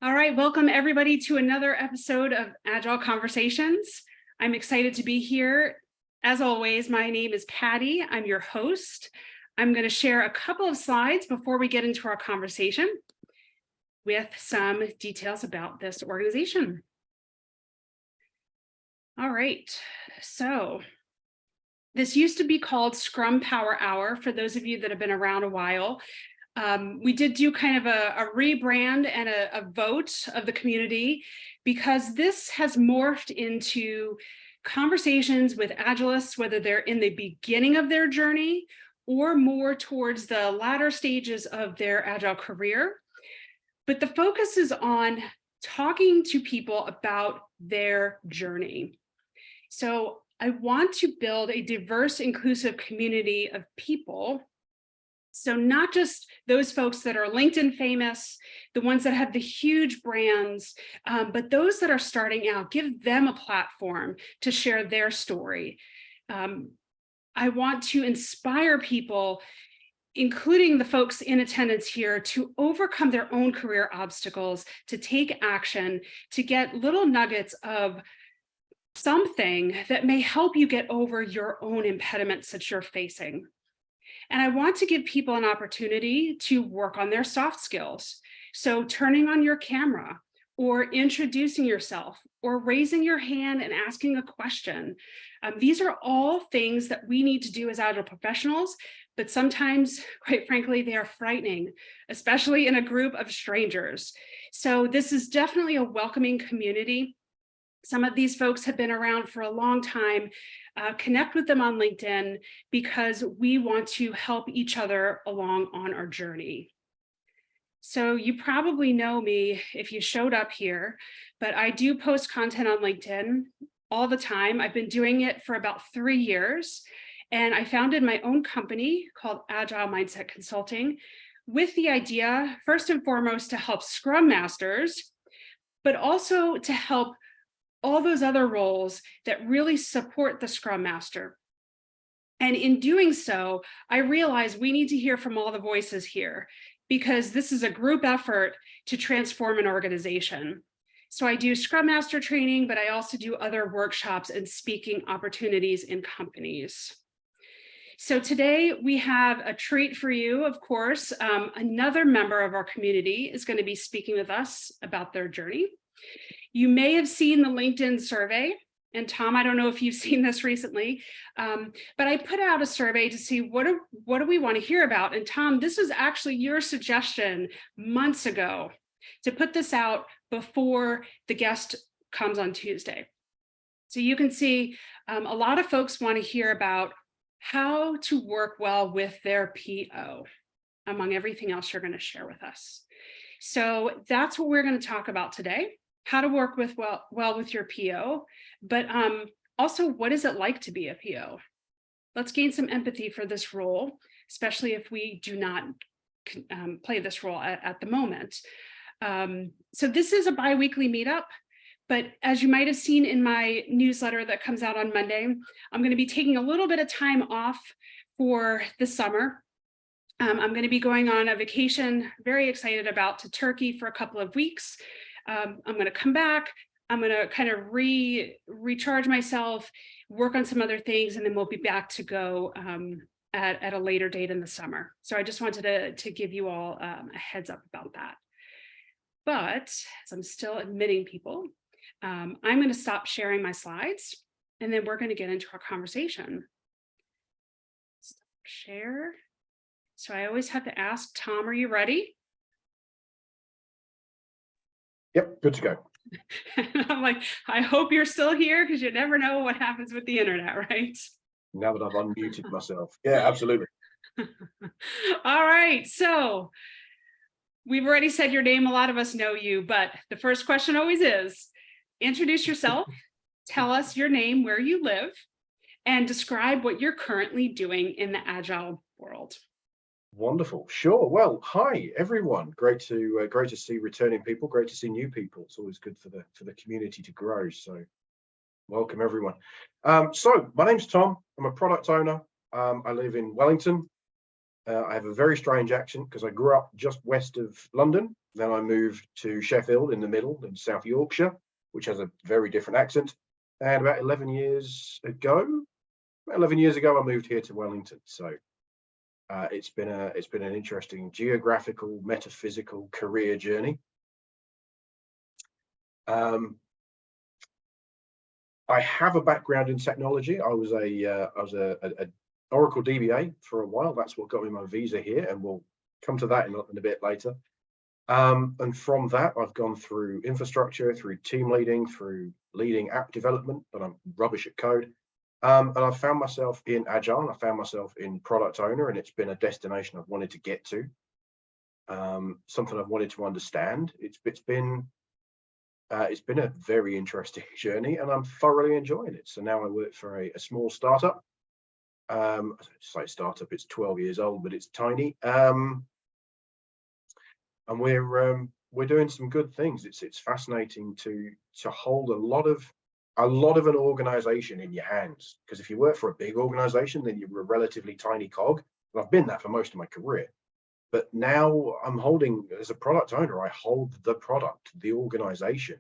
All right, welcome everybody to another episode of Agile Conversations. I'm excited to be here. As always, my name is Patty. I'm your host. I'm going to share a couple of slides before we get into our conversation with some details about this organization. All right, so this used to be called Scrum Power Hour for those of you that have been around a while. We did do kind of a rebrand and a vote of the community because this has morphed into conversations with Agilists, whether they're in the beginning of their journey or more towards the latter stages of their Agile career. But the focus is on talking to people about their journey. So I want to build a diverse, inclusive community of people. So not just those folks that are LinkedIn famous, the ones that have the huge brands, but those that are starting out, give them a platform to share their story. I want to inspire people, including the folks in attendance here, to overcome their own career obstacles, to take action, to get little nuggets of something that may help you get over your own impediments that you're facing. And I want to give people an opportunity to work on their soft skills. So turning on your camera or introducing yourself or raising your hand and asking a question. These are all things that we need to do as Agile professionals, but sometimes, quite frankly, they are frightening, especially in a group of strangers. So this is definitely a welcoming community. Some of these folks have been around for a long time. Connect with them on LinkedIn because we want to help each other along on our journey. So you probably know me if you showed up here, but I do post content on LinkedIn all the time. I've been doing it for about 3 years, and I founded my own company called Agile Mindset Consulting with the idea, first and foremost, to help Scrum Masters, but also to help all those other roles that really support the Scrum Master. And in doing so, I realize we need to hear from all the voices here because this is a group effort to transform an organization. So I do Scrum Master training, but I also do other workshops and speaking opportunities in companies. So today we have a treat for you, of course. Another member of our community is going to be speaking with us about their journey. You may have seen the LinkedIn survey, and Tom, I don't know if you've seen this recently, but I put out a survey to see what do we want to hear about. And Tom, this was actually your suggestion months ago to put this out before the guest comes on Tuesday. So you can see a lot of folks want to hear about how to work well with their PO, among everything else you're going to share with us. So that's what we're going to talk about today. How to work with well with your PO, but also what is it like to be a PO? Let's gain some empathy for this role, especially if we do not play this role at the moment. So this is a bi-weekly meetup, but as you might have seen in my newsletter that comes out on Monday, I'm going to be taking a little bit of time off for the summer. I'm going to be going on a vacation, very excited about, to Turkey for a couple of weeks. I'm going to come back. I'm going to kind of recharge myself, work on some other things, and then we'll be back to go at a later date in the summer. So I just wanted to give you all a heads up about that. But as I'm still admitting people, I'm going to stop sharing my slides, and then we're going to get into our conversation. Stop share. So I always have to ask, Tom, are you ready? Yep, good to go. I'm like, I hope you're still here because you never know what happens with the internet, right? Now that I've unmuted myself. Yeah, absolutely. All right, so we've already said your name. A lot of us know you, but the first question always is, introduce yourself, tell us your name, where you live, and describe what you're currently doing in the Agile world. Wonderful. Sure. Well, hi everyone. Great to see returning people. Great to see new people. It's always good for the community to grow. So, welcome everyone. So my name's Tom. I'm a product owner. I live in Wellington, I have a very strange accent because I grew up just west of London. Then I moved to Sheffield in the middle, in South Yorkshire, which has a very different accent. And about 11 years ago, I moved here to Wellington. So it's been an interesting geographical, metaphysical career journey. I have a background in technology. I was a Oracle DBA for a while. That's what got me my visa here, and we'll come to that in a bit later. And from that, I've gone through infrastructure, through team leading, through leading app development, but I'm rubbish at code. And I found myself in Agile. I found myself in product owner, and it's been a destination I've wanted to get to. Something I've wanted to understand. It's been a very interesting journey, and I'm thoroughly enjoying it. So now I work for a small startup. I say startup, it's 12 years old, but it's tiny. And we're doing some good things. It's fascinating to hold a lot of an organization in your hands, because if you work for a big organization, then you're a relatively tiny cog. And I've been that for most of my career. But now I'm holding, as a product owner, I hold the product, the organization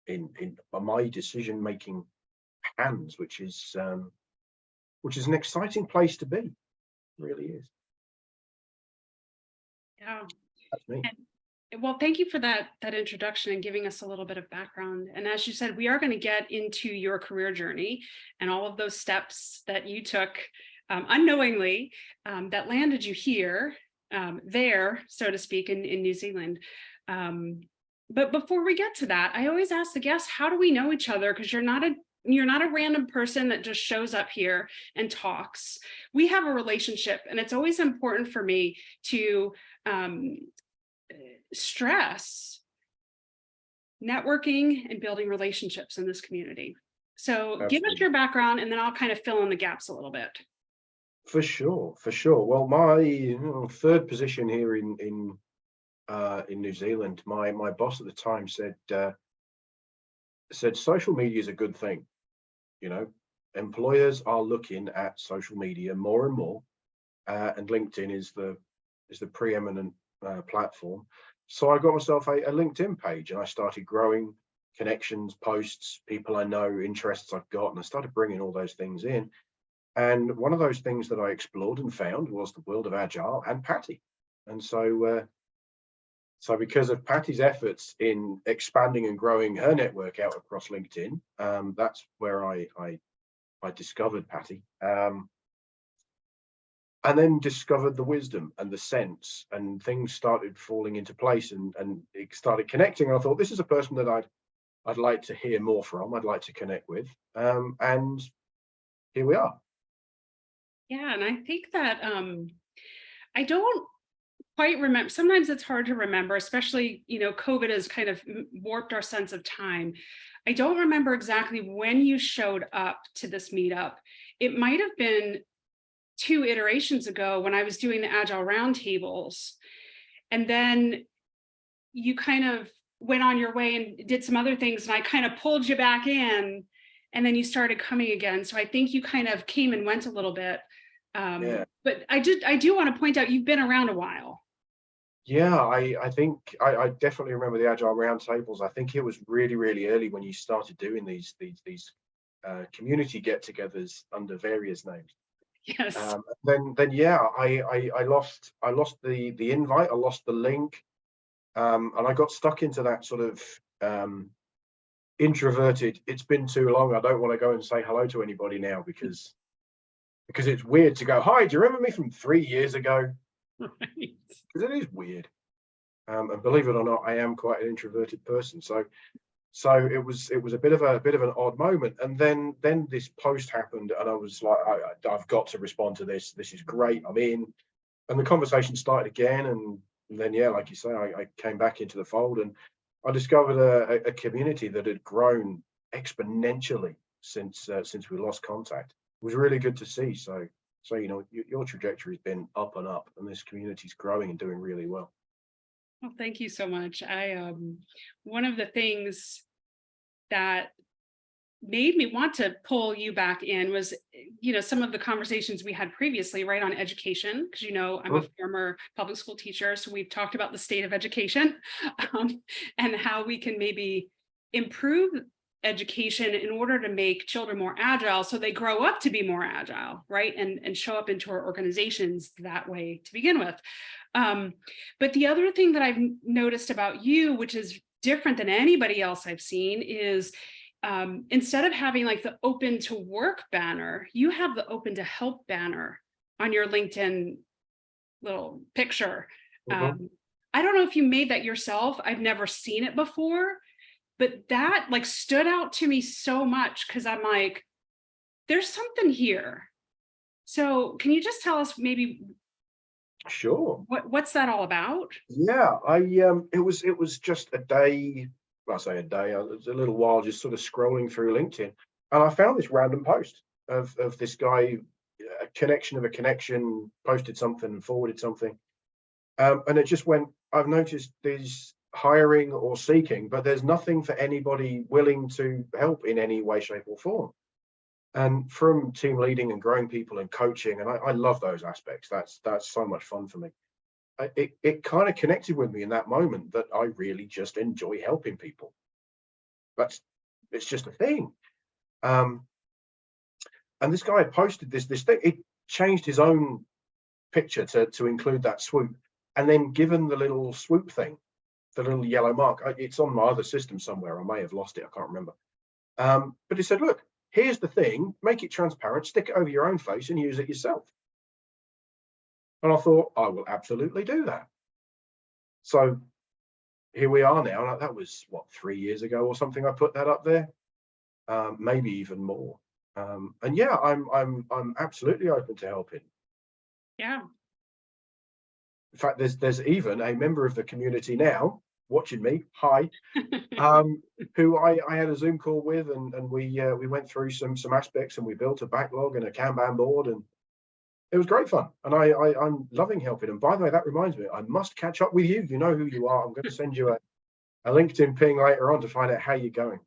in my decision-making hands, which is an exciting place to be. It really is. Yeah. That's me. Well, thank you for that introduction and giving us a little bit of background. And as you said, we are going to get into your career journey and all of those steps that you took unknowingly that landed you here, there, so to speak, in New Zealand. But before we get to that, I always ask the guests, how do we know each other? Because you're not a random person that just shows up here and talks. We have a relationship, and it's always important for me to stress networking and building relationships in this community. So give us your background, and then I'll kind of fill in the gaps a little bit. For sure. Well, my third position here in New Zealand, my boss at the time said social media is a good thing. Employers are looking at social media more and more, and LinkedIn is the preeminent platform. So I got myself a LinkedIn page, and I started growing connections, posts, people I know, interests I've got, and I started bringing all those things in. And one of those things that I explored and found was the world of Agile and Patty. And so because of Patty's efforts in expanding and growing her network out across LinkedIn, that's where I discovered Patty. And then discovered the wisdom and the sense, and things started falling into place, and it started connecting. And I thought, this is a person that I'd like to hear more from. I'd like to connect with, and here we are. Yeah, and I think that I don't quite remember. Sometimes it's hard to remember, especially, COVID has kind of warped our sense of time. I don't remember exactly when you showed up to this meetup. It might have been 2 iterations ago when I was doing the Agile roundtables. And then you kind of went on your way and did some other things, and I kind of pulled you back in, and then you started coming again. So I think you kind of came and went a little bit. Yeah. But I do want to point out, you've been around a while. Yeah, I think I definitely remember the Agile roundtables. I think it was really, really early when you started doing these community get-togethers under various names. Yes. Then yeah, I lost the invite, I lost the link, and I got stuck into that sort of introverted, it's been too long, I don't want to go and say hello to anybody now, because it's weird to go, hi, do you remember me from 3 years ago? Right. Because it is weird. And believe it or not, I am quite an introverted person. So it was a bit of an odd moment. And then this post happened, and I was like, I've got to respond to this. This is great. I'm in. And the conversation started again. And then, yeah, like you say, I came back into the fold, and I discovered a community that had grown exponentially since we lost contact. It was really good to see. So your trajectory has been up and up, and this community's growing and doing really well. Well, thank you so much. One of the things that made me want to pull you back in was, some of the conversations we had previously, right, on education, because I'm a Mhm. former public school teacher, so we've talked about the state of education, and how we can maybe improve education in order to make children more agile so they grow up to be more agile, right, and show up into our organizations that way to begin with. um, but the other thing that I've noticed about you, which is different than anybody else I've seen, is instead of having like the open to work banner, you have the open to help banner on your LinkedIn little picture. Mhm. Um, I don't know if you made that yourself. I've never seen it before, but that like stood out to me so much because I'm like, there's something here. So can you just tell us maybe Sure. what's that all about? Yeah, it was just a day. Well, I say a day. It was a little while just sort of scrolling through LinkedIn, and I found this random post of this guy, a connection of a connection, posted something and forwarded something, and it just went. I've noticed there's hiring or seeking, but there's nothing for anybody willing to help in any way, shape, or form. And from team leading and growing people and coaching, and I love those aspects. That's so much fun for me. It kind of connected with me in that moment that I really just enjoy helping people. That's it's just a thing. Um, and this guy had posted this thing. It changed his own picture to include that swoop, and then given the little swoop thing, the little yellow mark. It's on my other system somewhere. I may have lost it. I can't remember. But he said, "Look, here's the thing. Make it transparent. Stick it over your own face and use it yourself." And I thought, I will absolutely do that. So here we are now. Like, that was what, 3 years ago or something. I put that up there, maybe even more. And yeah, I'm absolutely open to helping. Yeah. In fact, there's even a member of the community now watching me. Hi, who I had a Zoom call with, and we went through some aspects, and we built a backlog and a Kanban board, and it was great fun. And I'm loving helping. And by the way, that reminds me, I must catch up with you. You know who you are. I'm going to send you a LinkedIn ping later on to find out how you're going.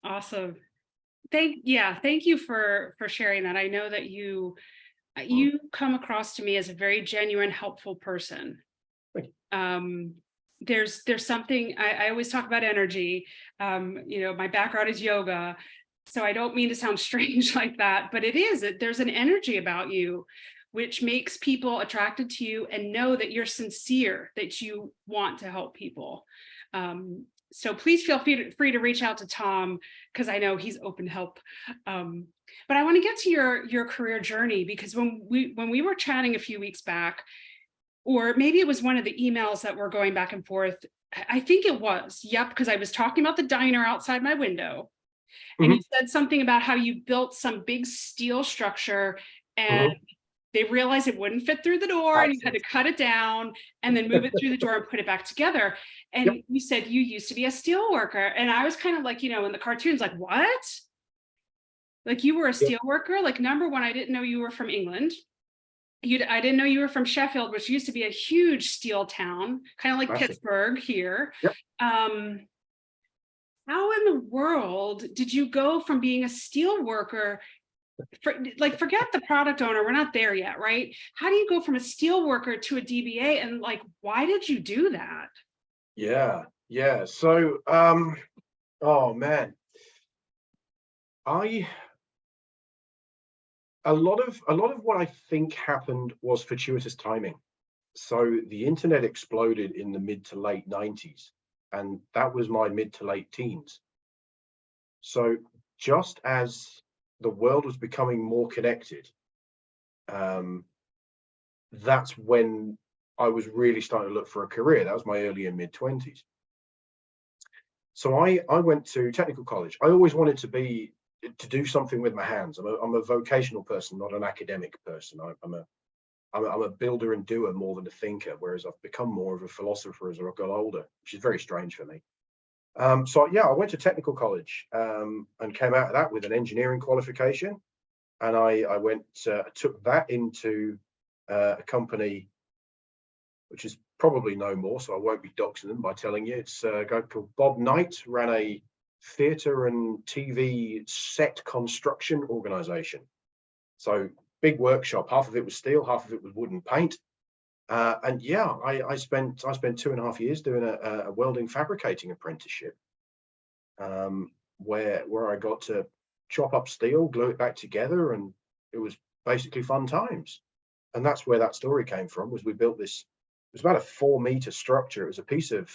Awesome. Thank you for sharing that. I know that Mm, you come across to me as a very genuine, helpful person. thank you. um there's something, I always talk about energy. My background is yoga, so I don't mean to sound strange like that, but there's an energy about you which makes people attracted to you and know that you're sincere, that you want to help people. So please feel free to reach out to Tom, because I know he's open to help. But I want to get to your career journey, because when we were chatting a few weeks back, or maybe it was one of the emails that were going back and forth. I think it was. Yep, because I was talking about the diner outside my window. And you Mhm, said something about how you built some big steel structure and mhm. they realized it wouldn't fit through the door and you had to Absolutely. cut it down and then move it through the door and put it back together. Yep. And you said you used to be a steel worker. And I was kind of like, in the cartoons, like, what? Like you were a Yep. steel worker? Like, number one, I didn't know you were from England. I didn't know you were from Sheffield, which used to be a huge steel town, kind of like Massive. Pittsburgh here. Yep. Um, how in the world did you go from being a steel worker, like forget the product owner, we're not there yet, right? How do you go from a steel worker to a DBA, and like why did you do that? Yeah. Yeah. So, oh man, I a lot of what I think happened was fortuitous timing. So the internet exploded in the mid to late 90s, and that was my mid to late teens. So just as the world was becoming more connected, um, that's when I was really starting to look for a career. That was my early and mid 20s. So I went to technical college. I always wanted to do something with my hands. I'm a vocational person, not an academic person. I'm a builder and doer more than a thinker, whereas I've become more of a philosopher as I've got older, which is very strange for me. So yeah, I went to technical college, and came out of that with an engineering qualification, and I went took that into a company which is probably no more, so I won't be doxing them by telling you. It's a guy called Bob Knight, ran a theatre and TV set construction organization. So big workshop, half of it was steel, half of it was wood and paint. And yeah, I spent 2.5 years doing a welding fabricating apprenticeship, where I got to chop up steel, glue it back together, and it was basically fun times. And that's where that story came from. Was we built this? It was about a 4-meter structure. It was a piece of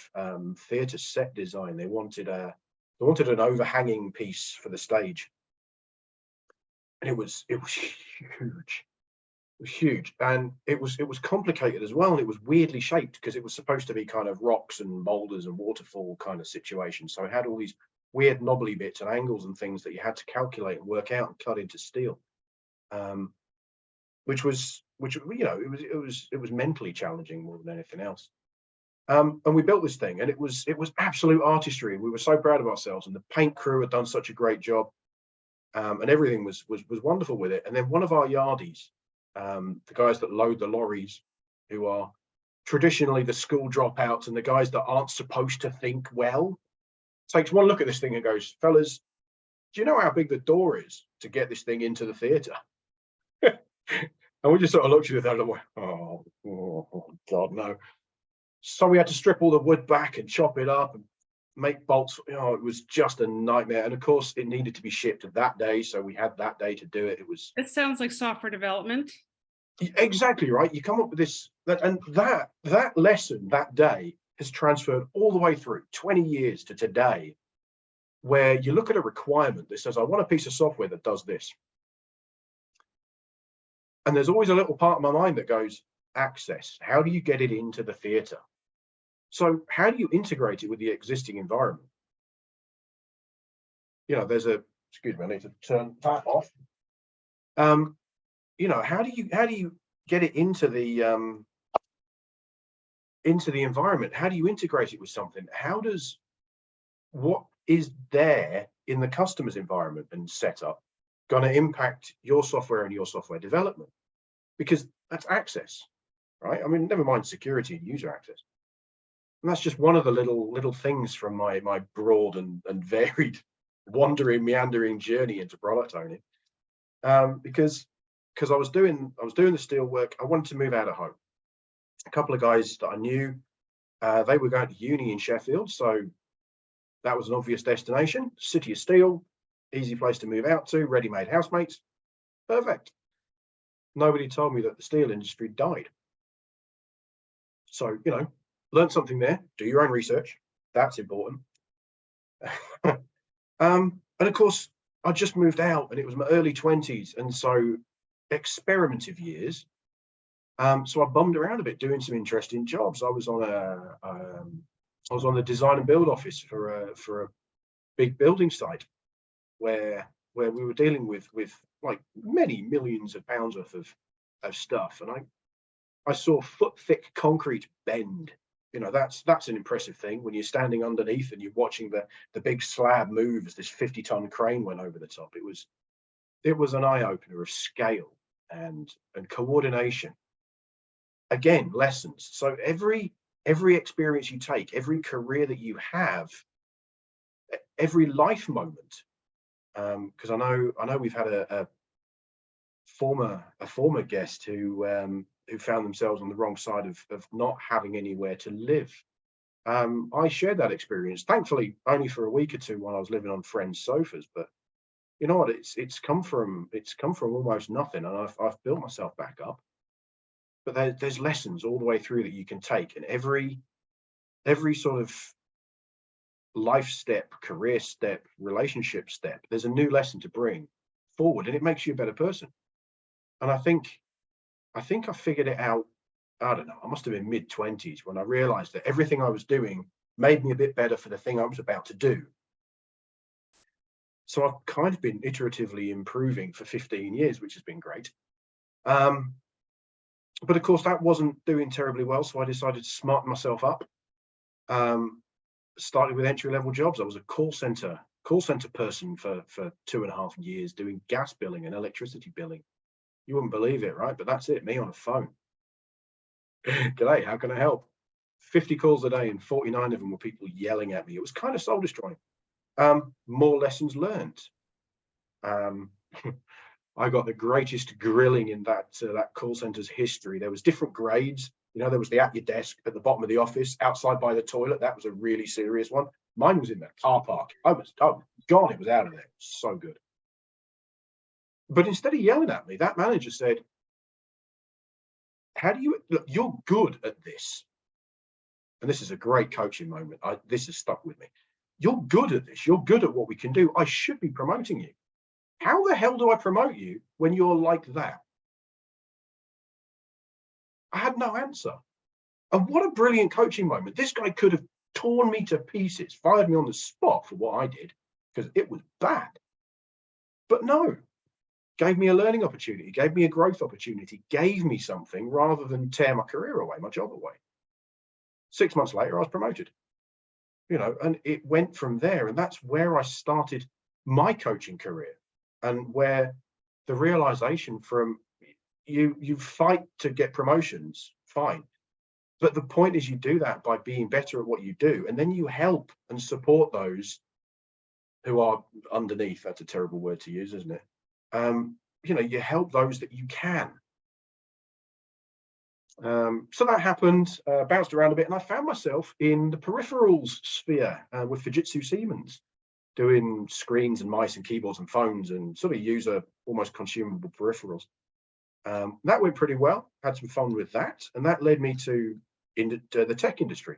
theatre set design. They wanted an overhanging piece for the stage, and it was huge. It was huge, and it was complicated as well, and it was weirdly shaped because it was supposed to be kind of rocks and boulders and waterfall kind of situation. So it had all these weird knobbly bits and angles and things that you had to calculate and work out and cut into steel, which it was mentally challenging more than anything else. And we built this thing, and it was absolute artistry. We were so proud of ourselves, and the paint crew had done such a great job, and everything was wonderful with it. And then one of our yardies, the guys that load the lorries, who are traditionally the school dropouts and the guys that aren't supposed to think well, takes one look at this thing and goes, "Fellas, do you know how big the door is to get this thing into the theatre?" And we just sort of looked at it and went, oh God, no. So we had to strip all the wood back and chop it up and make bolts. It was just a nightmare. And of course, it needed to be shipped that day, so we had that day to do it. It sounds like software development. Exactly right. You come up with this, that lesson that day has transferred all the way through 20 years to today, where you look at a requirement that says, I want a piece of software that does this. And there's always a little part of my mind that goes, access. How do you get it into the theatre? So how do you integrate it with the existing environment? Excuse me, I need to turn that off. How do you get it into the environment? How do you integrate it with something? What is there in the customer's environment and setup going to impact your software and your software development? Because that's access, right? I mean, never mind security and user access. And that's just one of the little things from my broad and varied wandering, meandering journey into product owning. Because I was doing the steel work, I wanted to move out of home. A couple of guys that I knew, they were going to uni in Sheffield, so that was an obvious destination. City of steel, easy place to move out to, ready-made housemates, perfect. Nobody told me that the steel industry died. So, learn something there, do your own research, that's important. And of course, I just moved out and it was my early 20s, and so experimentative years. So I bummed around a bit doing some interesting jobs. I was on the design and build office for a big building site where we were dealing with like many millions of pounds worth of stuff, and I saw foot-thick concrete bend. That's an impressive thing when you're standing underneath and you're watching the big slab move as this 50-ton crane went over the top. It was an eye-opener of scale and coordination. Again, lessons. So every experience you take, every career that you have, every life moment, because I know we've had a former guest who found themselves on the wrong side of not having anywhere to live. I shared that experience, thankfully only for a week or two while I was living on friends' sofas. But you know what? It's come from almost nothing, and I've built myself back up. But there's lessons all the way through that you can take, and every sort of life step, career step, relationship step, there's a new lesson to bring forward, and it makes you a better person. And I think I figured it out. I don't know, I must have been mid-20s when I realized that everything I was doing made me a bit better for the thing I was about to do. So I've kind of been iteratively improving for 15 years, which has been great. But of course, that wasn't doing terribly well, so I decided to smarten myself up. Started with entry-level jobs. I was a call center person for 2.5 years, doing gas billing and electricity billing. You wouldn't believe it, right? But that's it, me on a phone. G'day, how can I help? 50 calls a day, and 49 of them were people yelling at me. It was kind of soul destroying. More lessons learned. I got the greatest grilling in that call center's history. There was different grades. You know, there was the at your desk at the bottom of the office, outside by the toilet. That was a really serious one. Mine was in the car park. I was gone. It was out of there. So good. But instead of yelling at me, that manager said, how do you look? You're good at this. And this is a great coaching moment. This has stuck with me. You're good at this. You're good at what we can do. I should be promoting you. How the hell do I promote you when you're like that? I had no answer. And what a brilliant coaching moment. This guy could have torn me to pieces, fired me on the spot for what I did, because it was bad. But no, gave me a learning opportunity, gave me a growth opportunity, gave me something rather than tear my career away, my job away. 6 months later, I was promoted. You know, and it went from there. And that's where I started my coaching career, and where the realization from you fight to get promotions, fine. But the point is, you do that by being better at what you do, and then you help and support those who are underneath. That's a terrible word to use, isn't it? You know, you help those that you can. So that happened, bounced around a bit, and I found myself in the peripherals sphere with Fujitsu Siemens, doing screens and mice and keyboards and phones and sort of user almost consumable peripherals. That went pretty well, had some fun with that, and that led me to the tech industry.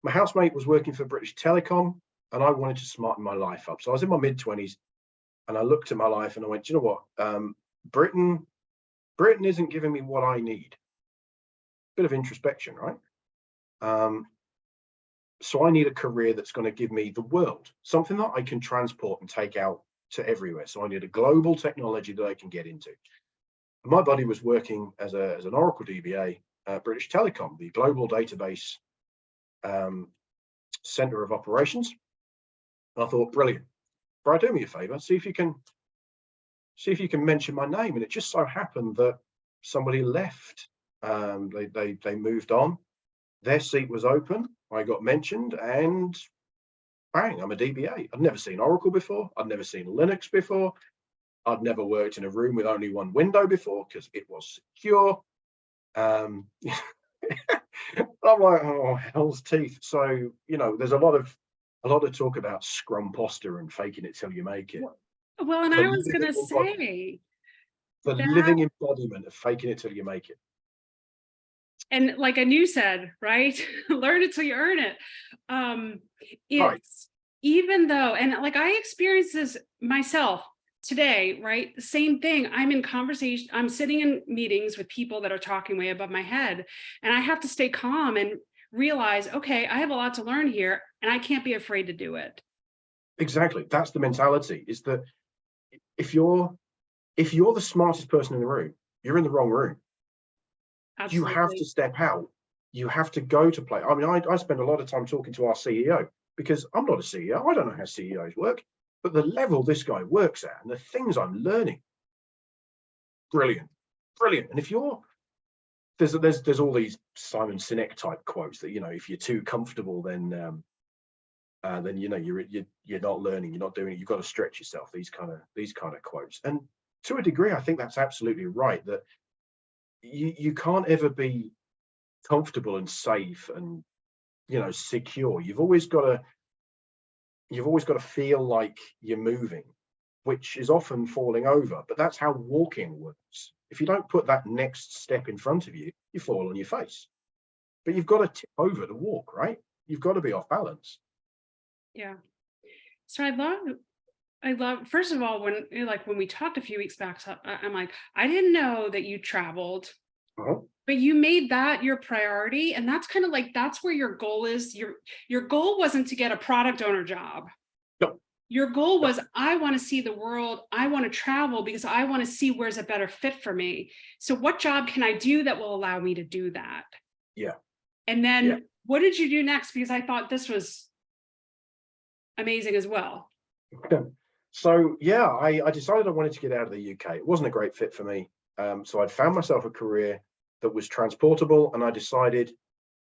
My housemate was working for British Telecom, and I wanted to smarten my life up. So I was in my mid-20s, and I looked at my life and I went, you know what, Britain isn't giving me what I need. Bit of introspection, right? So I need a career that's going to give me the world, something that I can transport and take out to everywhere. So I need a global technology that I can get into. My buddy was working as an Oracle DBA at British Telecom, the global database center of operations. And I thought, brilliant. But do me a favor, see if you can mention my name. And it just so happened that somebody left. They moved on. Their seat was open. I got mentioned, and bang, I'm a DBA. I'd never seen Oracle before. I'd never seen Linux before. I'd never worked in a room with only one window before because it was secure. I'm like, oh, hell's teeth. So, you know, there's a lot of talk about scrum posture and faking it till you make it. Well, and I was going to say the living embodiment of faking it till you make it. And like Anu said, right? Learn it till you earn it. It's right. Even though, and like I experienced this myself today, right? The same thing. I'm in conversation, I'm sitting in meetings with people that are talking way above my head, and I have to stay calm and realize, okay, I have a lot to learn here, and I can't be afraid to do it. Exactly. That's the mentality, is that if you're the smartest person in the room, you're in the wrong room. Absolutely. You have to step out. You have to go to play. I mean, I spend a lot of time talking to our CEO, because I'm not a CEO. I don't know how CEOs work, but the level this guy works at and the things I'm learning, brilliant. And if there's all these Simon Sinek type quotes that, you know, if you're too comfortable, then you know you're not learning, you're not doing it. You've got to stretch yourself. These kind of quotes, and to a degree, I think that's absolutely right. That you can't ever be comfortable and safe and, you know, secure. You've always got to feel like you're moving, which is often falling over. But that's how walking works. If you don't put that next step in front of you, you fall on your face. But you've got to tip over to walk, right? You've got to be off balance. Yeah. So I love, first of all, when we talked a few weeks back, I'm like, I didn't know that you traveled, but you made that your priority. And that's kind of like, that's where your goal is. Your goal wasn't to get a product owner job. No. Your goal was, I want to see the world. I want to travel because I want to see where's a better fit for me. So what job can I do that will allow me to do that? Yeah. And then what did you do next? Because I thought this was amazing as well. So yeah, I decided I wanted to get out of the UK. It wasn't a great fit for me. So I'd found myself a career that was transportable, and I decided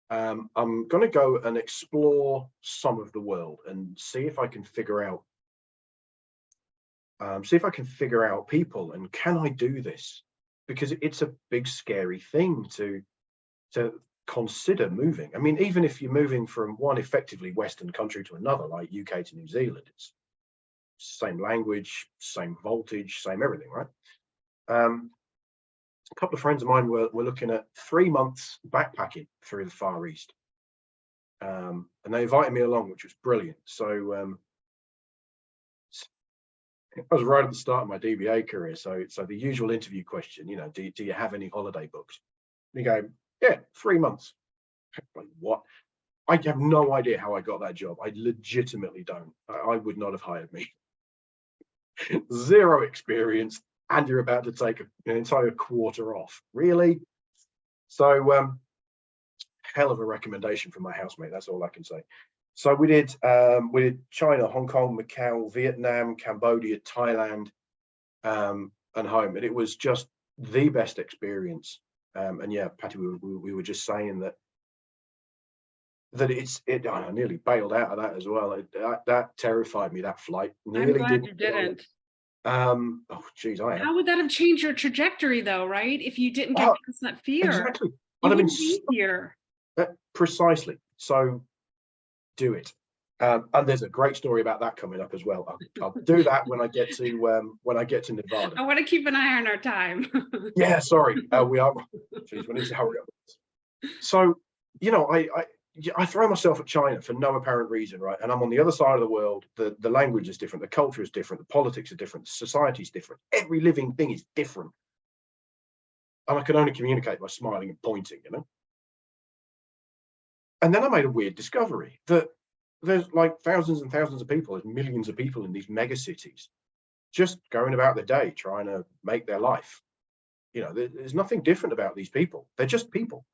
I'm going to go and explore some of the world and see if I can figure out people, and can I do this? Because it's a big, scary thing to consider moving. I mean, even if you're moving from one effectively Western country to another, like UK to New Zealand, it's same language, same voltage, same everything, right? A couple of friends of mine were looking at 3 months backpacking through the Far East. And they invited me along, which was brilliant. So I was right at the start of my DBA career. So the usual interview question, do you have any holiday books? And you go, yeah, 3 months. Like, what? I have no idea how I got that job. I legitimately don't. I would not have hired me. Zero experience, and you're about to take an entire quarter off. Really? So hell of a recommendation from my housemate. That's all I can say. So we did China, Hong Kong, Macau, Vietnam, Cambodia, Thailand, and home, and it was just the best experience. And yeah, Patty, we were just saying that I nearly bailed out of that as well. That terrified me, that flight. I'm glad you didn't. Oh geez, I am. How would that have changed your trajectory though, right? If you didn't get past that fear, exactly. You wouldn't be here. Precisely. So do it. And there's a great story about that coming up as well. I'll do that when I get to Nevada. I want to keep an eye on our time. Yeah, sorry. We are. Geez, we need to hurry up. So, I throw myself at China for no apparent reason, right? And I'm on the other side of the world. The language is different, the culture is different, the politics are different, the society is different. Every living thing is different. And I can only communicate by smiling and pointing, And then I made a weird discovery that there's like thousands and thousands of people, there's millions of people in these mega cities just going about their day trying to make their life. There's nothing different about these people. They're just people.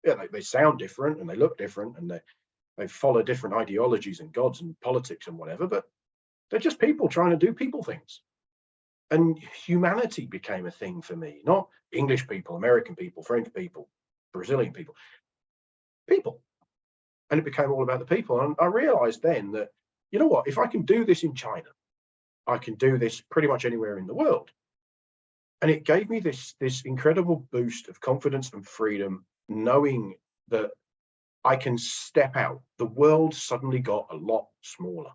Yeah, they sound different and they look different and they follow different ideologies and gods and politics and whatever, but they're just people trying to do people things. And humanity became a thing for me, not English people, American people, French people, Brazilian people. And it became all about the people. And I realized then that, you know what, if I can do this in China, I can do this pretty much anywhere in the world. And it gave me this incredible boost of confidence and freedom, knowing that I can step out. The world suddenly got a lot smaller,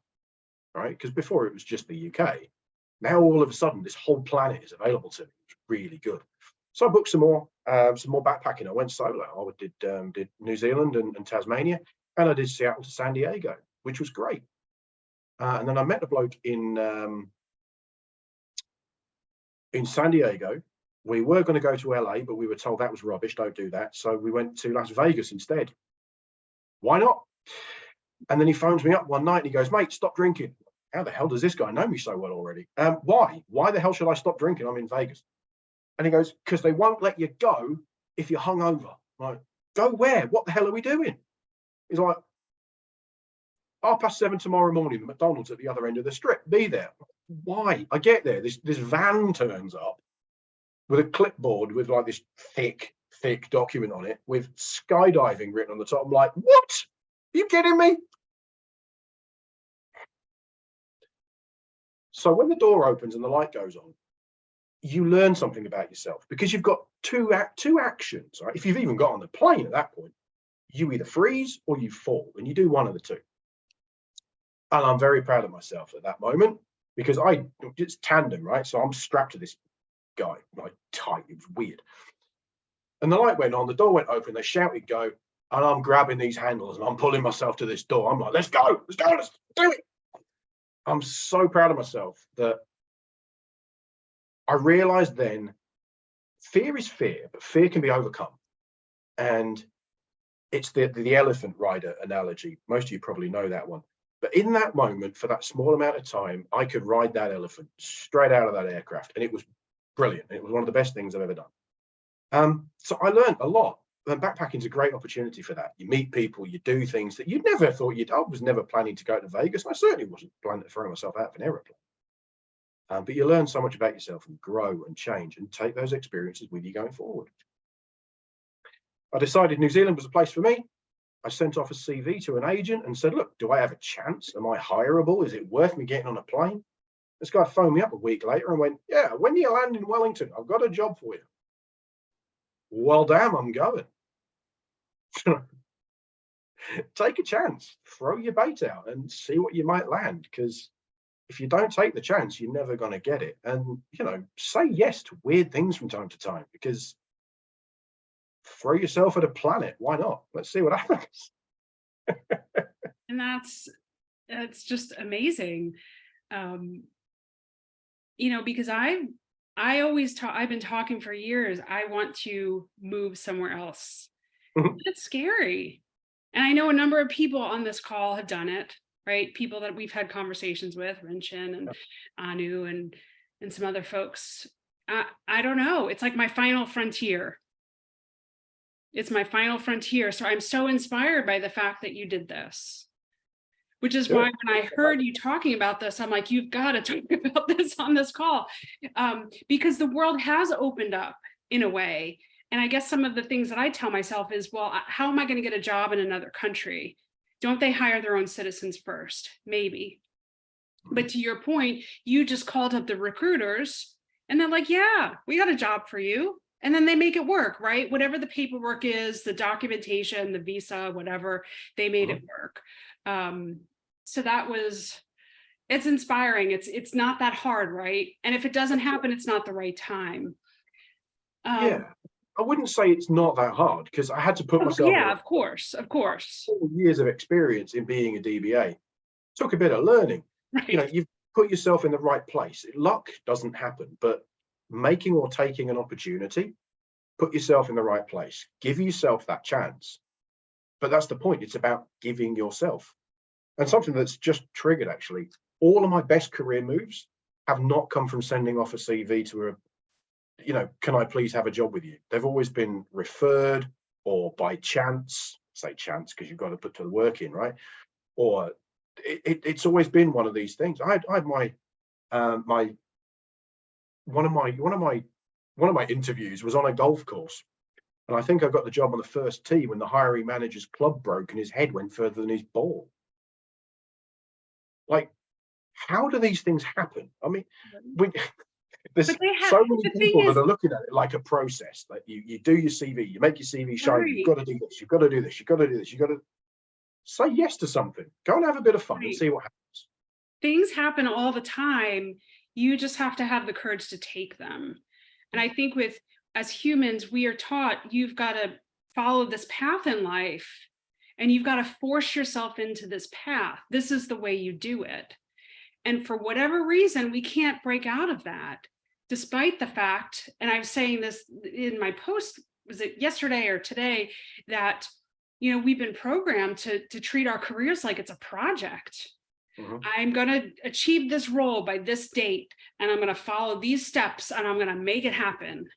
right? Because before it was just the UK. Now all of a sudden this whole planet is available to me. It's really good. So I booked some more backpacking. I went solo. I did New Zealand and Tasmania, and I did Seattle to San Diego, which was great. And then I met a bloke in San Diego. We were going to go to LA, but we were told that was rubbish. Don't do that. So we went to Las Vegas instead. Why not? And then he phones me up one night and he goes, mate, stop drinking. How the hell does this guy know me so well already? Why? Why the hell should I stop drinking? I'm in Vegas. And he goes, because they won't let you go if you're hungover. I'm like, go where? What the hell are we doing? He's like, 7:30 tomorrow morning, the McDonald's at the other end of the strip. Be there. Why? I get there. This van turns up with a clipboard with like this thick document on it with skydiving written on the top. I'm like, what? Are you kidding me? So when the door opens and the light goes on, you learn something about yourself because you've got two actions, right? If you've even got on the plane at that point, you either freeze or you fall, and you do one of the two. And I'm very proud of myself at that moment because it's tandem, right? So I'm strapped to this guy, like tight. It was weird. And the light went on, the door went open, they shouted go, and I'm grabbing these handles and I'm pulling myself to this door. I'm like, let's go, let's do it. I'm so proud of myself that I realized then fear is fear, but fear can be overcome. And it's the elephant rider analogy. Most of you probably know that one. But in that moment, for that small amount of time, I could ride that elephant straight out of that aircraft. And it was brilliant. It was one of the best things I've ever done. So I learned a lot. And backpacking is a great opportunity for that. You meet people, you do things that you'd never thought I was never planning to go to Vegas. And I certainly wasn't planning to throw myself out of an aeroplane. But you learn so much about yourself and grow and change and take those experiences with you going forward. I decided New Zealand was a place for me. I sent off a CV to an agent and said, look, do I have a chance? Am I hireable? Is it worth me getting on a plane? This guy phoned me up a week later and went, yeah, when you land in Wellington, I've got a job for you. Well, damn, I'm going. Take a chance, throw your bait out and see what you might land. Because if you don't take the chance, you're never going to get it. And, say yes to weird things from time to time, because throw yourself at a planet. Why not? Let's see what happens. And that's just amazing. Because I always talk, I've been talking for years. I want to move somewhere else. It's scary. And I know a number of people on this call have done it, right? People that we've had conversations with, Rinchin and Anu and some other folks. I don't know. It's like my final frontier. It's my final frontier. So I'm so inspired by the fact that you did this. Which is why when I heard you talking about this, I'm like, you've got to talk about this on this call. Because the world has opened up in a way. And I guess some of the things that I tell myself is, well, how am I going to get a job in another country? Don't they hire their own citizens first? Maybe. But to your point, you just called up the recruiters and they're like, yeah, we got a job for you. And then they make it work, right? Whatever the paperwork is, the documentation, the visa, whatever, they made it work. So it's inspiring. It's not that hard, right? And if it doesn't happen, it's not the right time. Yeah, I wouldn't say it's not that hard, because I had to put myself. Yeah, of course. 4 years of experience in being a DBA. Took a bit of learning. Right. You've put yourself in the right place. Luck doesn't happen, but making or taking an opportunity, put yourself in the right place. Give yourself that chance. But that's the point. It's about giving yourself. And something that's just triggered, actually, all of my best career moves have not come from sending off a CV to can I please have a job with you? They've always been referred, or by chance, say chance, because you've got to put the work in, right? Or it's always been one of these things. I had my one of my interviews was on a golf course. And I think I got the job on the first tee when the hiring manager's club broke and his head went further than his ball. Like, how do these things happen? I mean, there's so many people that are looking at it like a process. Like you do your CV, you make your CV shine. Right. You've got to do this. You've got to do this. You've got to do this. You've got to say yes to something. Go and have a bit of fun and see what happens. Things happen all the time. You just have to have the courage to take them. And I think as humans, we are taught you've got to follow this path in life and you've got to force yourself into this path. This is the way you do it. And for whatever reason, we can't break out of that, despite the fact, and I'm saying this in my post, was it yesterday or today, that we've been programmed to treat our careers like it's a project. I'm going to achieve this role by this date, and I'm going to follow these steps, and I'm going to make it happen.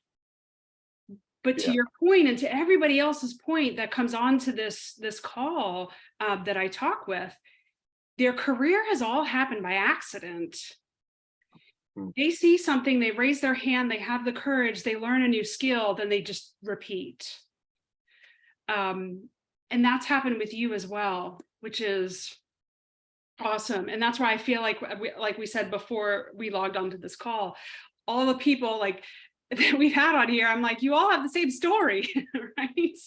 But to your point, and to everybody else's point that comes on to this call that I talk with, their career has all happened by accident. They see something, they raise their hand, they have the courage, they learn a new skill, then they just repeat. And that's happened with you as well, which is awesome. And that's why I feel like we said before we logged onto this call, all the people that we've had on here, I'm like, you all have the same story, right?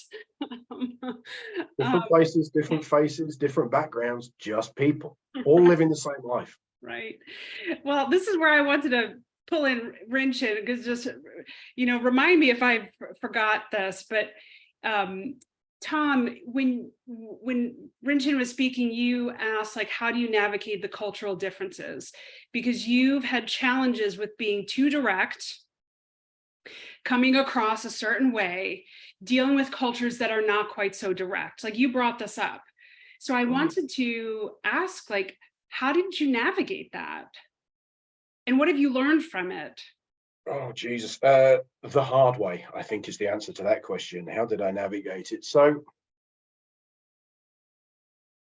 Different places, different faces, different backgrounds, just people, all living the same life. Right. Well, this is where I wanted to pull in Rinchin, because just, remind me if I forgot this, but Tom, when Rinchin was speaking, you asked, how do you navigate the cultural differences? Because you've had challenges with being too direct, coming across a certain way, dealing with cultures that are not quite so direct. You brought this up. So I wanted to ask, how did you navigate that? And what have you learned from it? Oh, Jesus. The hard way, I think, is the answer to that question. How did I navigate it? So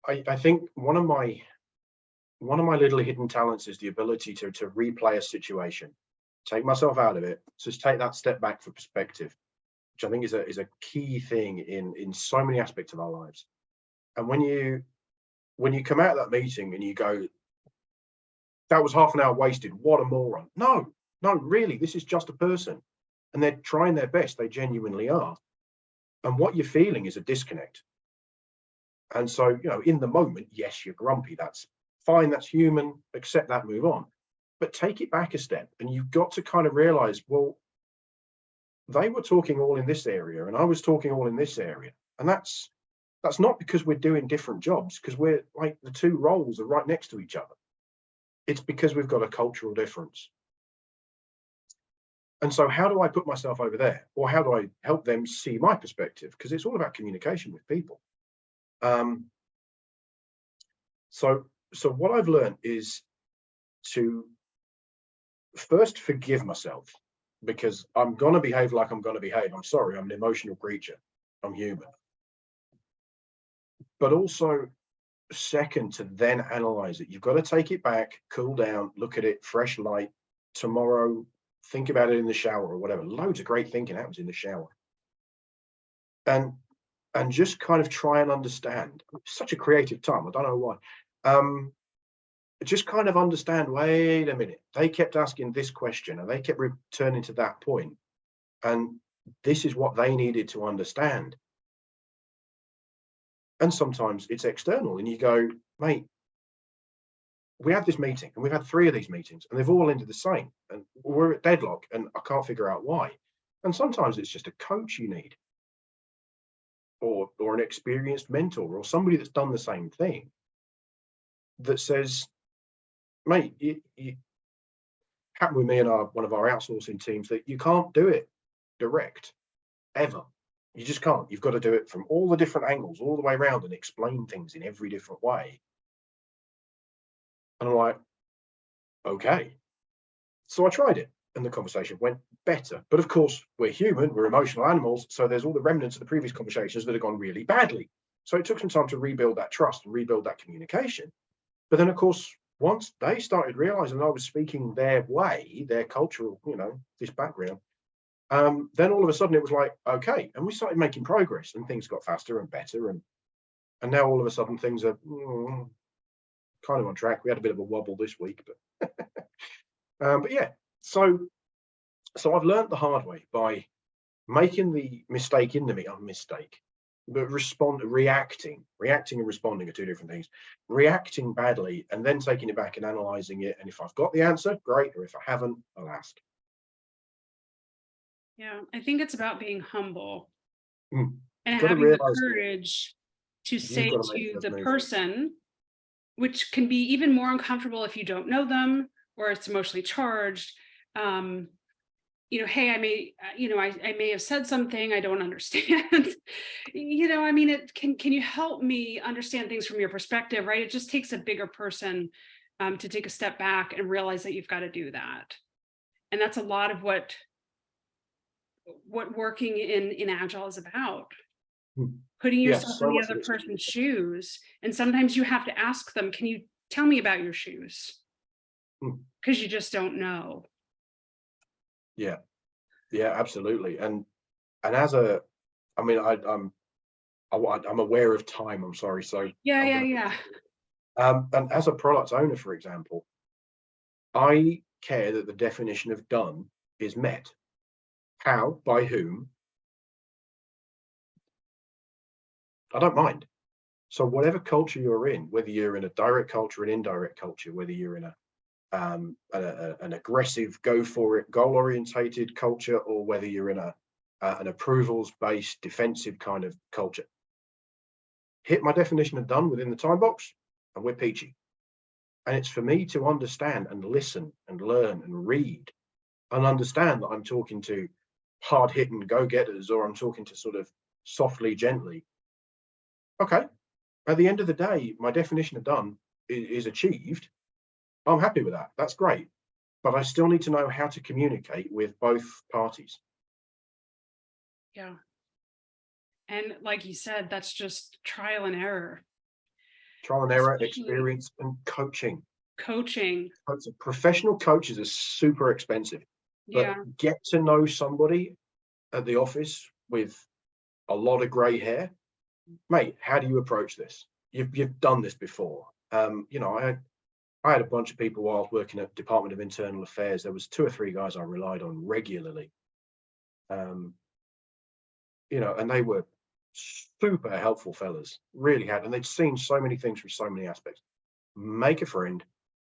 I think one of my little hidden talents is the ability to replay a situation, take myself out of it, just take that step back for perspective, which I think is a key thing in so many aspects of our lives. And when you come out of that meeting and you go, that was half an hour wasted, what a moron. No, really, this is just a person. And they're trying their best, they genuinely are. And what you're feeling is a disconnect. And so, in the moment, yes, you're grumpy. That's fine. That's human. Accept that, move on. But take it back a step. And you've got to kind of realize, well, they were talking all in this area and I was talking all in this area. And that's not because we're doing different jobs, because we're like the two roles are right next to each other. It's because we've got a cultural difference. And so how do I put myself over there? Or how do I help them see my perspective? Because it's all about communication with people. So what I've learned is to first forgive myself, because I'm going to behave like I'm going to behave. I'm sorry, I'm an emotional creature. I'm human. But also, second, to then analyze it. You've got to take it back, cool down, look at it, fresh light. Tomorrow, think about it in the shower or whatever. Loads of great thinking happens in the shower. And just kind of try and understand. Such a creative time. I don't know why. Just kind of understand, wait a minute, they kept asking this question and they kept returning to that point. And this is what they needed to understand. And sometimes it's external and you go, mate, we had this meeting and we've had 3 of these meetings and they've all ended the same and we're at deadlock and I can't figure out why. And sometimes it's just a coach you need, or an experienced mentor, or somebody that's done the same thing that says, mate, you happened with me and one of our outsourcing teams, that you can't do it direct ever. You just can't. You've got to do it from all the different angles, all the way around, and explain things in every different way. And I'm like, okay. So I tried it and the conversation went better. But of course, we're human, we're emotional animals. So there's all the remnants of the previous conversations that have gone really badly. So it took some time to rebuild that trust and rebuild that communication. But then, of course, once they started realizing I was speaking their way, their cultural, this background, then all of a sudden it was like, okay. And we started making progress and things got faster and better. And now all of a sudden things are kind of on track. We had a bit of a wobble this week, but yeah. So I've learned the hard way by making the mistake in the mistake, but reacting and responding are two different things. Reacting badly and then taking it back and analyzing it. And if I've got the answer, great. Or if I haven't, I'll ask. Yeah, I think it's about being humble and having the courage to say to to the person, which can be even more uncomfortable if you don't know them or it's emotionally charged. Hey, I may have said something I don't understand. Can you help me understand things from your perspective, right? It just takes a bigger person to take a step back and realize that you've got to do that. And that's a lot of what working in Agile is about. Putting yourself in the other person's shoes. And sometimes you have to ask them, can you tell me about your shoes? Because you just don't know. Yeah, absolutely. And as I'm aware of time. I'm sorry. So yeah. And as a product owner, for example, I care that the definition of done is met. How, by whom, I don't mind. So whatever culture you're in, whether you're in a direct culture, an indirect culture, whether you're in an aggressive, go for it, goal orientated culture, or whether you're in an approvals based defensive kind of culture, hit my definition of done within the time box and we're peachy. And it's for me to understand and listen and learn and read and understand that I'm talking to hard hitting go-getters, or I'm talking to sort of softly, gently. Okay, at the end of the day, my definition of done is achieved. I'm happy with that. That's great. But I still need to know how to communicate with both parties. Yeah. And like you said, that's just trial and error. Experience, and coaching. Professional coaches are super expensive. But get to know somebody at the office with a lot of grey hair mate, how do you approach this? You've done this before. You know, I had a bunch of people while I was working at Department of Internal Affairs. There was 2 or 3 guys I relied on regularly. You know, and they were super helpful fellas, really had, and they'd seen so many things from so many aspects. Make a friend,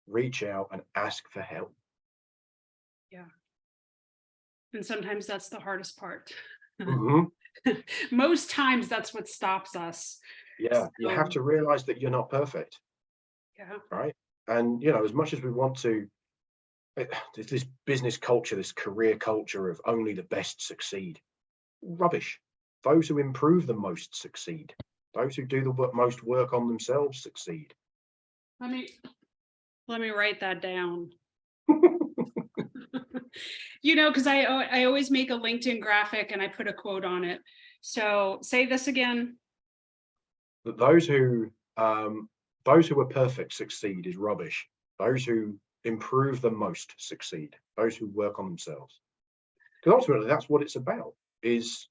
reach out and ask for help. Yeah. And sometimes that's the hardest part. Mhm. Most times that's what stops us. Yeah, you have So, to realize that you're not perfect, yeah. right? And, you know, as much as we want to, there's this business culture, this career culture of only the best succeed. Rubbish. Those who improve the most succeed. Those who do the most work on themselves succeed. Let me write that down. You know, because I always make a LinkedIn graphic and I put a quote on it. So say this again. That those who are perfect succeed is rubbish. Those who improve the most succeed. Those who work on themselves. Because ultimately that's what it's about, is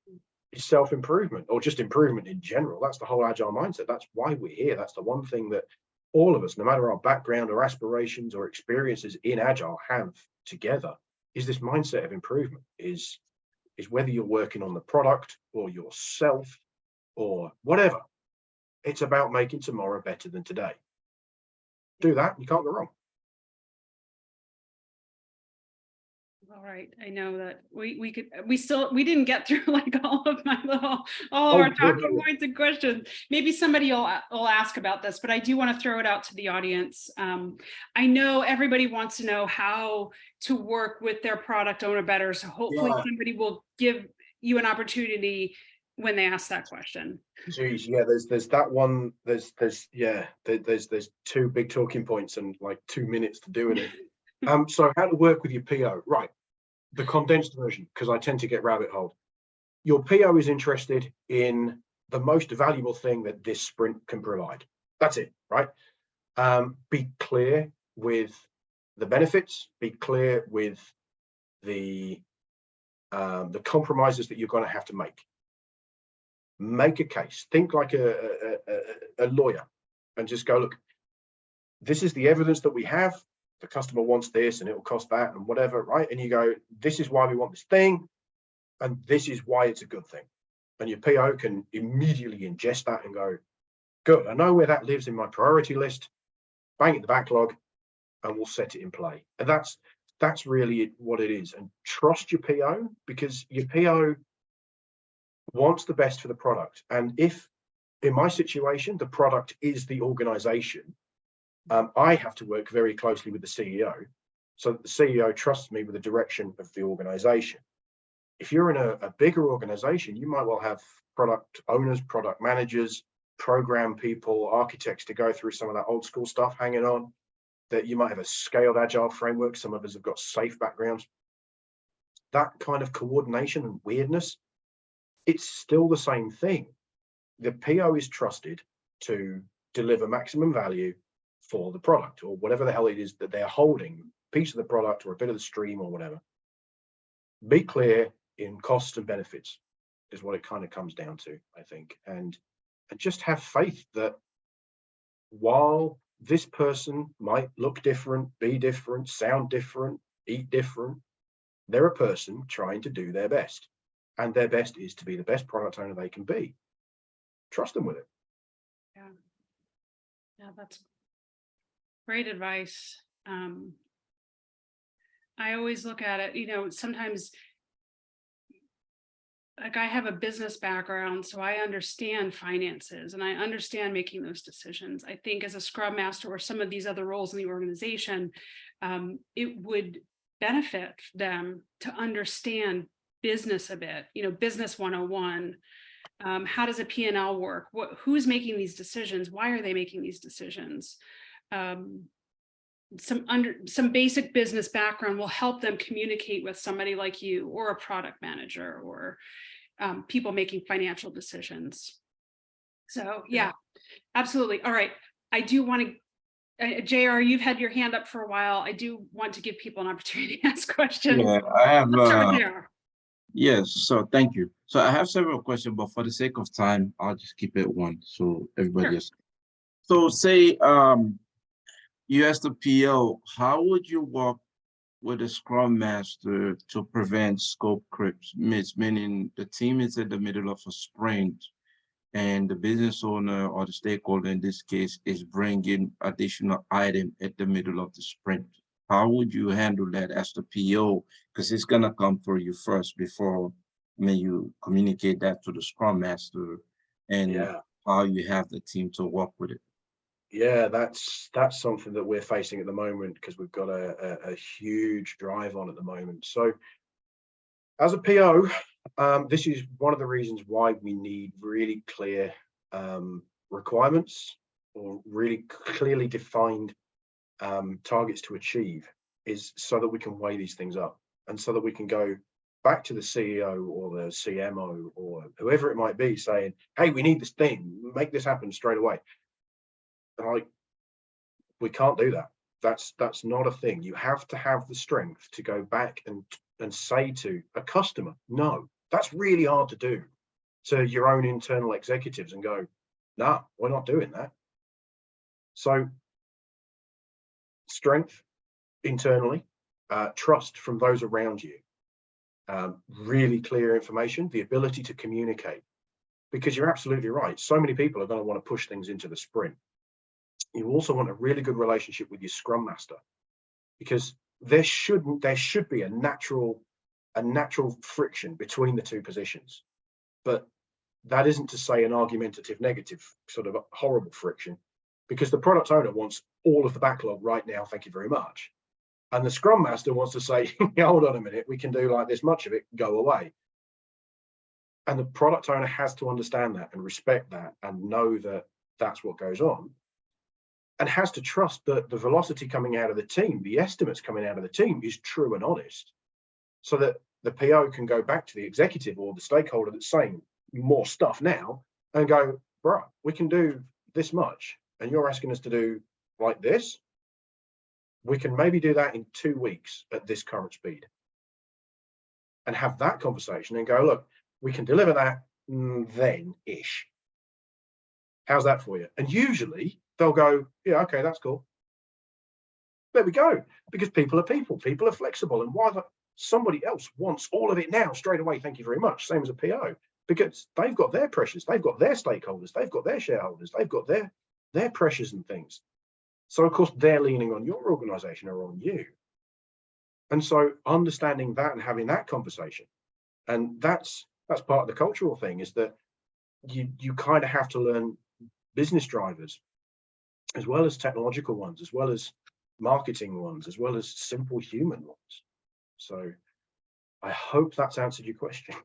self-improvement, or just improvement in general. That's the whole agile mindset. That's why we're here. That's the one thing that all of us, no matter our background or aspirations or experiences in agile, have together, is this mindset of improvement. Is whether you're working on the product or yourself or whatever, it's about making tomorrow better than today. Do that, you can't go wrong. All right, I know that we didn't get through like all of Oh, our no, no, talking no. points and questions. Maybe somebody will ask about this, but I do want to throw it out to the audience. I know everybody wants to know how to work with their product owner better, so hopefully Yeah. somebody will give you an opportunity when they ask that question. Geez, yeah, there's that one. There's 2 big talking points and like 2 minutes to do it. So how to work with your PO, right? The condensed version, because I tend to get rabbit holed. Your PO is interested in the most valuable thing that this sprint can provide. That's it, right? Be clear with the benefits. Be clear with the compromises that you're going to have to make. Make a case. Think like a lawyer, and just go, look, this is the evidence that we have. The customer wants this and it will cost that and whatever, right? And you go, this is why we want this thing, and this is why it's a good thing. And your PO can immediately ingest that and go, good, I know where that lives in my priority list, bang it the backlog, and we'll set it in play. And that's really what it is. And trust your PO, because your PO wants the best for the product. And if, in my situation, the product is the organization, I have to work very closely with the CEO, so that the CEO trusts me with the direction of the organization. If you're in a bigger organization, you might well have product owners, product managers, program people, architects to go through some of that old school stuff hanging on. That you might have a scaled agile framework. Some of us have got safe backgrounds. That kind of coordination and weirdness, it's still the same thing. The PO is trusted to deliver maximum value for the product, or whatever the hell it is that they're holding, a piece of the product or a bit of the stream or whatever. Be clear in costs and benefits is what it kind of comes down to, I think. And just have faith that while this person might look different, be different, sound different, eat different, they're a person trying to do their best. And their best is to be the best product owner they can be. Trust them with it. Yeah, yeah, that's great advice. I always look at it, you know, sometimes, like, I have a business background, so I understand finances and I understand making those decisions. I think as a scrum master or some of these other roles in the organization, it would benefit them to understand business a bit, you know, business 101. How does a P&L work? Who's making these decisions? Why are they making these decisions? Some basic business background will help them communicate with somebody like you or a product manager or people making financial decisions. So yeah, absolutely. All right. I do want to, JR, you've had your hand up for a while. I do want to give people an opportunity to ask questions. Yeah, I have Let's start with JR. Yes, so thank you. So I have several questions, but for the sake of time, I'll just keep it one so everybody Sure. else. So say you asked the PO, how would you work with a scrum master to prevent scope creeps? Meaning the team is in the middle of a sprint and the business owner or the stakeholder in this case is bringing additional item at the middle of the sprint. How would you handle that as the PO? Because it's gonna come through you first before you communicate that to the scrum master and Yeah. how you have the team to work with it. Yeah, that's something that we're facing at the moment because we've got a huge drive on at the moment. So as a PO, this is one of the reasons why we need really clear requirements or really clearly defined targets to achieve, is so that we can weigh these things up and so that we can go back to the CEO or the CMO or whoever it might be saying, hey, we need this thing, make this happen straight away. And like, we can't do that. That's not a thing. You have to have the strength to go back and say to a customer, no, that's really hard to do, to your own internal executives and go, nah, we're not doing that. So strength internally, trust from those around you, really clear information, the ability to communicate, because you're absolutely right. So many people are going to want to push things into the sprint. You also want a really good relationship with your scrum master, because there should be a natural friction between the two positions. But that isn't to say an argumentative, negative, sort of horrible friction, because the product owner wants all of the backlog right now, thank you very much. And the scrum master wants to say, hold on a minute, we can do like this much of it, go away. And the product owner has to understand that and respect that and know that that's what goes on, and has to trust that the velocity coming out of the team, the estimates coming out of the team, is true and honest, so that the PO can go back to the executive or the stakeholder that's saying more stuff now and go, bro, we can do this much and you're asking us to do like this. We can maybe do that in 2 weeks at this current speed, and have that conversation and go, look, we can deliver that then-ish. How's that for you? And usually they'll go, yeah, okay, that's cool. There we go. Because people are flexible. And why somebody else wants all of it now, straight away, thank you very much, same as a PO, because they've got their pressures, they've got their stakeholders, they've got their shareholders, they've got their pressures and things. So of course they're leaning on your organization or on you. And so understanding that and having that conversation, and that's part of the cultural thing, is that you kind of have to learn business drivers as well as technological ones, as well as marketing ones, as well as simple human ones. So I hope that's answered your question,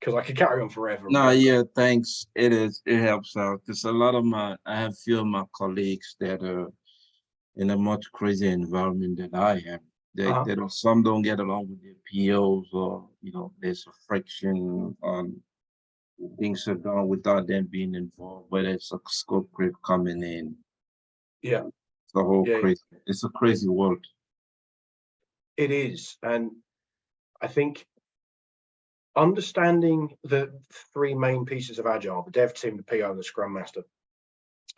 because I could carry on forever. No, yeah, thanks. It helps out because a lot of I have few of my colleagues that are in a much crazier environment than I am. They don't, some don't get along with their POs, or there's a friction on things are done without them being involved, whether it's a scope creep coming in. Yeah, it's a whole crazy. It's a crazy world. It is, and I think understanding the 3 main pieces of Agile, the dev team, the PO, and the Scrum Master,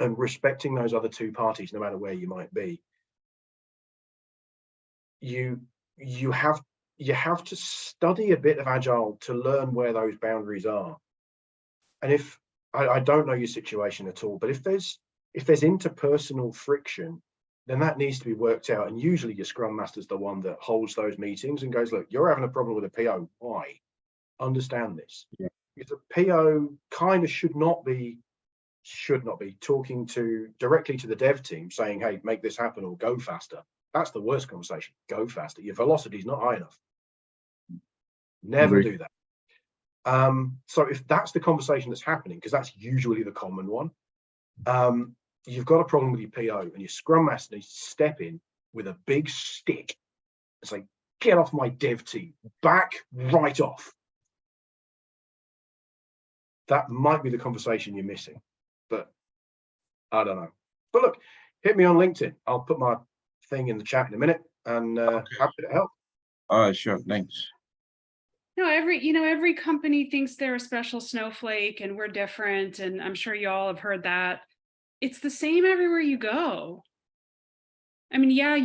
and respecting those other 2 parties, no matter where you might be, you have to study a bit of Agile to learn where those boundaries are. And if I don't know your situation at all, but if there's interpersonal friction, then that needs to be worked out. And usually your Scrum Master's the one that holds those meetings and goes, look, you're having a problem with a PO. Why? Understand this. Yeah. Because the PO kind of should not be talking directly to the dev team saying, hey, make this happen or go faster. That's the worst conversation. Go faster. Your velocity is not high enough. Never do that. So if that's the conversation that's happening, because that's usually the common one, you've got a problem with your PO, and your Scrum Master needs to step in with a big stick and say, get off my dev team, back right off. That might be the conversation you're missing, but I don't know. But look, hit me on LinkedIn. I'll put my thing in the chat in a minute, and happy to help. All right, sure, thanks. No, every company thinks they're a special snowflake and we're different. And I'm sure you all have heard that. It's the same everywhere you go. I mean, yeah,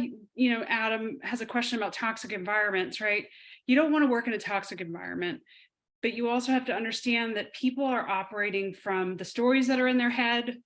Adam has a question about toxic environments, right? You don't want to work in a toxic environment, but you also have to understand that people are operating from the stories that are in their head.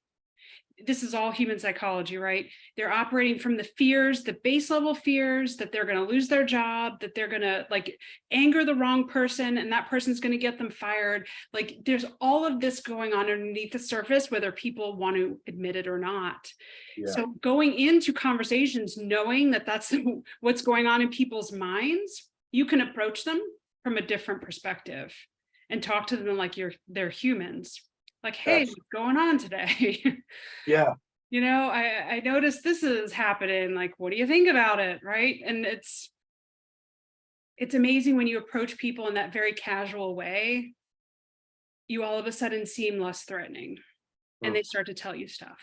This is all human psychology, right? They're operating from the fears, the base level fears that they're going to lose their job, that they're going to like anger the wrong person and that person's going to get them fired. Like there's all of this going on underneath the surface, whether people want to admit it or not. Yeah. So going into conversations, knowing that that's what's going on in people's minds, you can approach them from a different perspective and talk to them like they're humans. Like, hey, That's, what's going on today? yeah, I noticed this is happening. Like, what do you think about it? Right. And it's amazing when you approach people in that very casual way, you all of a sudden seem less threatening and they start to tell you stuff.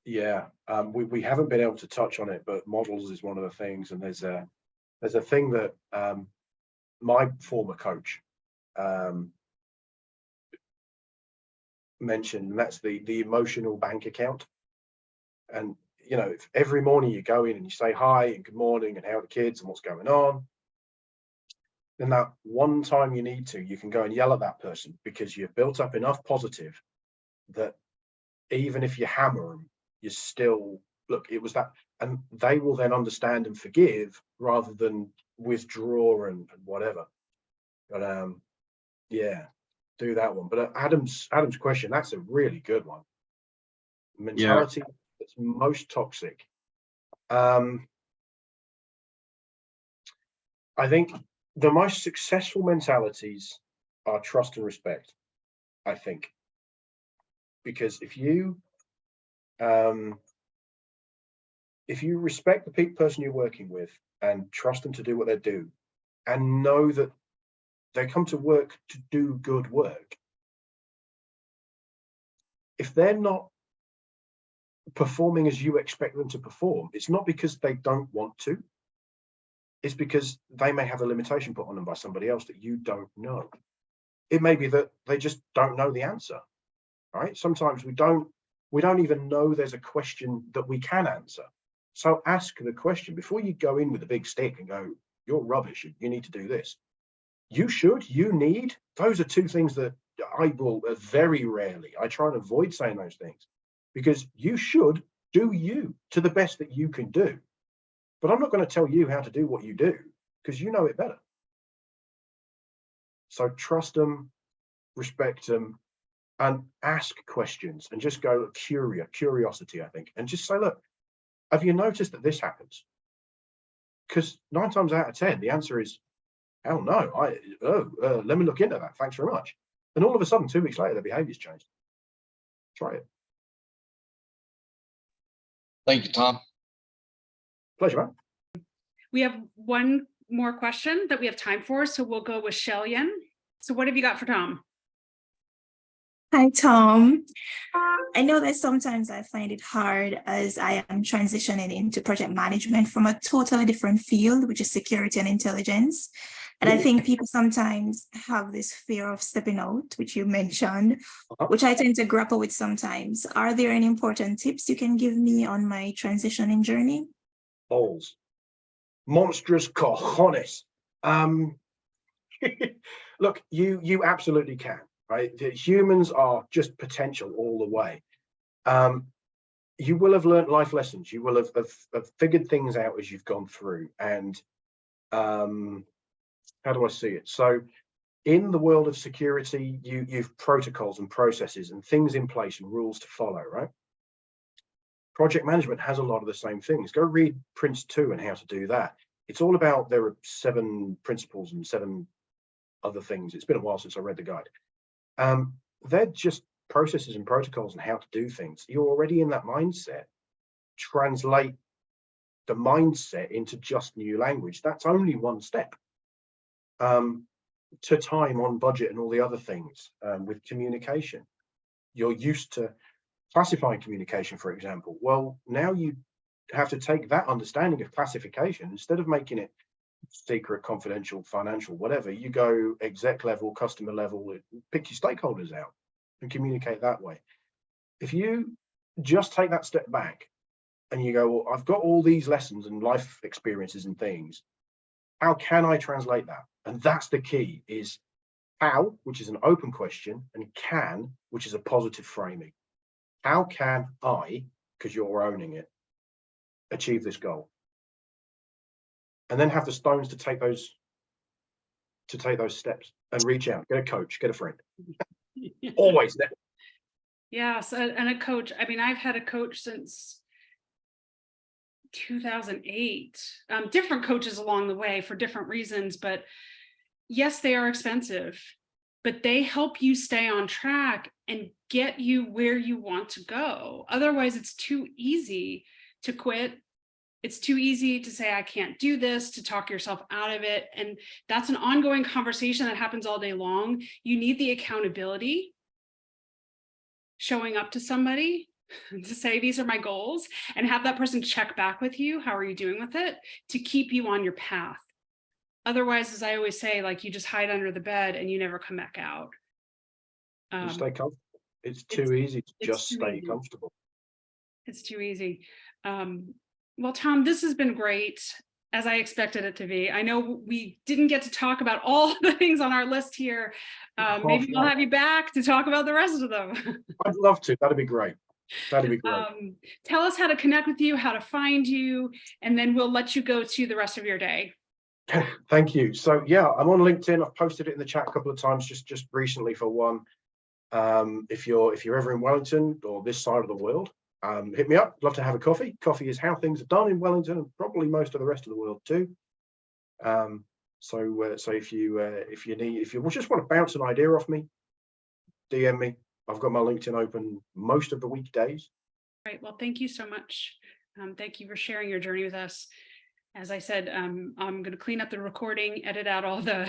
yeah. We haven't been able to touch on it, but models is one of the things. And there's a thing that my former coach mentioned, and that's the emotional bank account. And if every morning you go in and you say hi and good morning and how are the kids and what's going on, then that one time you need to, you can go and yell at that person because you've built up enough positive that even if you hammer them, you still look, it was that, and they will then understand and forgive rather than withdraw and whatever. But yeah, do that one. But Adam's question, that's a really good one. Mentality that's most toxic. I think the most successful mentalities are trust and respect, I think. Because if you respect the person you're working with and trust them to do what they do and know that they come to work to do good work, if they're not performing as you expect them to perform, it's not because they don't want to, it's because they may have a limitation put on them by somebody else that you don't know. It may be that they just don't know the answer, right? Sometimes we don't even know there's a question that we can answer. So ask the question before you go in with a big stick and go, you're rubbish, you need to do this. You need, those are two things that I will very rarely, I try and avoid saying those things, because you should do you to the best that you can do. But I'm not going to tell you how to do what you do because you know it better. So trust them, respect them, and ask questions and just go curiosity, I think, and just say, look, have you noticed that this happens? Because 9 times out of 10, the answer is, hell no. Let me look into that. Thanks very much. And all of a sudden, 2 weeks later, their behavior's changed. Try it. Thank you, Tom. Pleasure, man. We have one more question that we have time for, so we'll go with Shellyan. So what have you got for Tom? Hi, Tom. I know that sometimes I find it hard as I am transitioning into project management from a totally different field, which is security and intelligence. And I think people sometimes have this fear of stepping out, which you mentioned, which I tend to grapple with sometimes. Are there any important tips you can give me on my transitioning journey? Balls. Monstrous cojones. Look, you absolutely can, right? The humans are just potential all the way. You will have learned life lessons. You will have figured things out as you've gone through. And how do I see it? So in the world of security, you've protocols and processes and things in place and rules to follow, right? Project management has a lot of the same things. Go read Prince 2 and how to do that. It's all about, there are 7 principles and 7 other things. It's been a while since I read the guide. They're just processes and protocols and how to do things. You're already in that mindset. Translate the mindset into just new language. That's only one step. To time, on budget, and all the other things with communication. You're used to classifying communication, for example. Well, now you have to take that understanding of classification, instead of making it secret, confidential, financial, whatever. You go exec level, customer level, pick your stakeholders out and communicate that way. If you just take that step back and you go, well, I've got all these lessons and life experiences and things, how can I translate that? And that's the key, is how, which is an open question, and can, which is a positive framing. How can I, because you're owning it, achieve this goal? And then have the stones to take those steps and reach out, get a coach, get a friend. Always. Yes, and a coach. I mean, I've had a coach since 2008. Different coaches along the way for different reasons, but yes, they are expensive, but they help you stay on track and get you where you want to go. Otherwise, it's too easy to quit. It's too easy to say, I can't do this, to talk yourself out of it. And that's an ongoing conversation that happens all day long. You need the accountability, showing up to somebody to say, these are my goals, and have that person check back with you. How are you doing with it? To keep you on your path. Otherwise, as I always say, like, you just hide under the bed and you never come back out. You stay comfortable. It's too easy to just stay comfortable. It's too easy. Well, Tom, this has been great, as I expected it to be. I know we didn't get to talk about all the things on our list here. Maybe we'll have you back to talk about the rest of them. I'd love to. That'd be great. That'd be great. Tell us how to connect with you, how to find you, and then we'll let you go to the rest of your day. Thank you. So yeah, I'm on LinkedIn. I've posted it in the chat a couple of times, just recently for one. If you're ever in Wellington or this side of the world, hit me up. Love to have a coffee. Coffee is how things are done in Wellington and probably most of the rest of the world too. So if you just want to bounce an idea off me, DM me. I've got my LinkedIn open most of the weekdays. Right. Well, thank you so much. Thank you for sharing your journey with us. As I said, I'm going to clean up the recording, edit out all the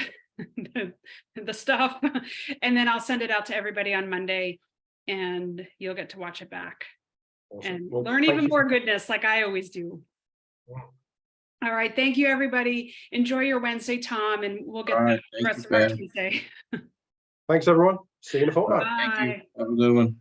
the stuff, and then I'll send it out to everybody on Monday, and you'll get to watch it back. Awesome. And learn even more goodness, like I always do. Yeah. All right. Thank you, everybody. Enjoy your Wednesday, Tom, and we'll get the rest of our Tuesday. Thanks, everyone. See you in a fortnight. Thank you. Have a good one.